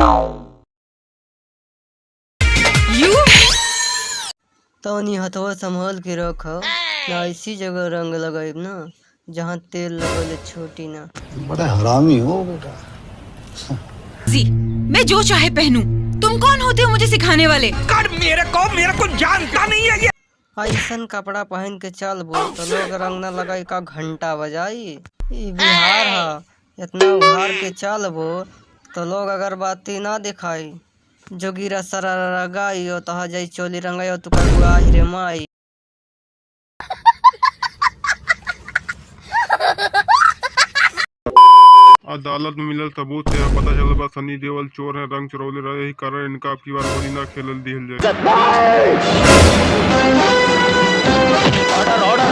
You तनी हथवा संभाल के रख ना, ऐसी जगह रंग लगाइब ना जहाँ तेल लगले छोटी ना। बड़ा हरामी हो बेटा। जी मैं जो चाहे पहनूं, तुम कौन होते हो मुझे सिखाने वाले? कर मेरे को जानता नहीं है ये। ऐसन कपड़ा पहन के चलबो तो लोग रंग न लगाई का घंटा बजाई। ई बिहार है, इतना उघार के चलबो तो लोग अगरबत्ती ना दिखाई। जोगिरा सरारा गाई हो तो जाई चोली रंगाई हो, तू कहूआ रे माई। अदालत में मिलल सबूत से पता चलल बा सनी देओल चोर है, रंग चुरौले रहे। यही कारण इनका अब की बार होली ना खेलल दिहल जाए। Order order.